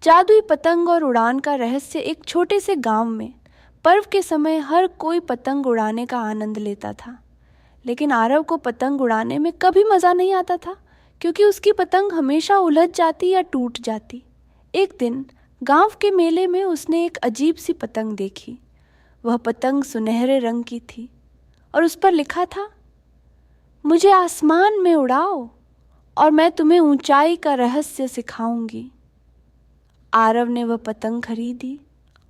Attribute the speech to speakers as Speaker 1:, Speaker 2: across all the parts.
Speaker 1: जादुई पतंग और उड़ान का रहस्य। एक छोटे से गांव में पर्व के समय हर कोई पतंग उड़ाने का आनंद लेता था, लेकिन आरव को पतंग उड़ाने में कभी मज़ा नहीं आता था, क्योंकि उसकी पतंग हमेशा उलझ जाती या टूट जाती। एक दिन गांव के मेले में उसने एक अजीब सी पतंग देखी। वह पतंग सुनहरे रंग की थी और उस पर लिखा था, मुझे आसमान में उड़ाओ और मैं तुम्हें ऊंचाई का रहस्य सिखाऊंगी। आरव ने वह पतंग खरीदी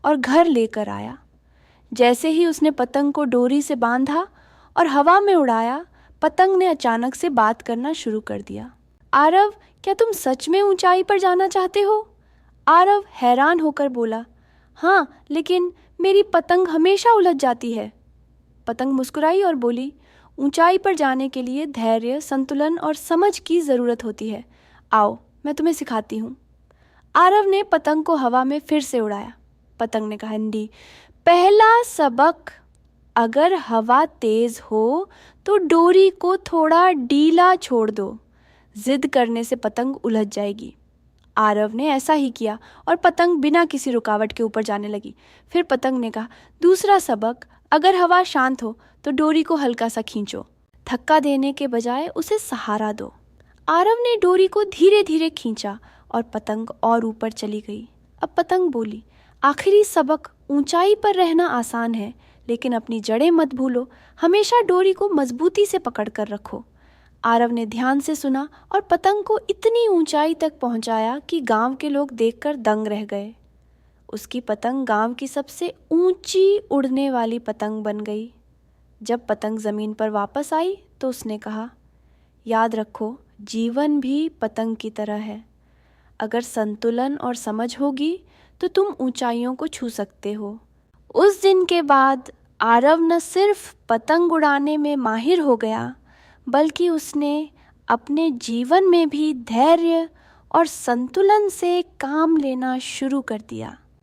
Speaker 1: और घर लेकर आया। जैसे ही उसने पतंग को डोरी से बांधा और हवा में उड़ाया, पतंग ने अचानक से बात करना शुरू कर दिया। आरव, क्या तुम सच में ऊंचाई पर जाना चाहते हो? आरव हैरान होकर बोला, हाँ, लेकिन मेरी पतंग हमेशा उलझ जाती है। पतंग मुस्कुराई और बोली, ऊंचाई पर जाने के लिए धैर्य, संतुलन और समझ की ज़रूरत होती है। आओ, मैं तुम्हें सिखाती हूँ। आरव ने पतंग को हवा में फिर से उड़ाया। पतंग ने कहा, हिंदी, पहला सबक, अगर हवा तेज हो तो डोरी को थोड़ा ढीला छोड़ दो। जिद करने से पतंग उलझ जाएगी। आरव ने ऐसा ही किया और पतंग बिना किसी रुकावट के ऊपर जाने लगी। फिर पतंग ने कहा, दूसरा सबक, अगर हवा शांत हो तो डोरी को हल्का सा खींचो। धक्का देने के बजाय उसे सहारा दो। आरव ने डोरी को धीरे धीरे खींचा और पतंग और ऊपर चली गई। अब पतंग बोली, आखिरी सबक, ऊंचाई पर रहना आसान है, लेकिन अपनी जड़ें मत भूलो। हमेशा डोरी को मजबूती से पकड़ कर रखो। आरव ने ध्यान से सुना और पतंग को इतनी ऊंचाई तक पहुंचाया कि गांव के लोग देखकर दंग रह गए। उसकी पतंग गांव की सबसे ऊंची उड़ने वाली पतंग बन गई। जब पतंग ज़मीन पर वापस आई तो उसने कहा, याद रखो, जीवन भी पतंग की तरह है। अगर संतुलन और समझ होगी तो तुम ऊंचाइयों को छू सकते हो। उस दिन के बाद आरव न सिर्फ पतंग उड़ाने में माहिर हो गया, बल्कि उसने अपने जीवन में भी धैर्य और संतुलन से काम लेना शुरू कर दिया।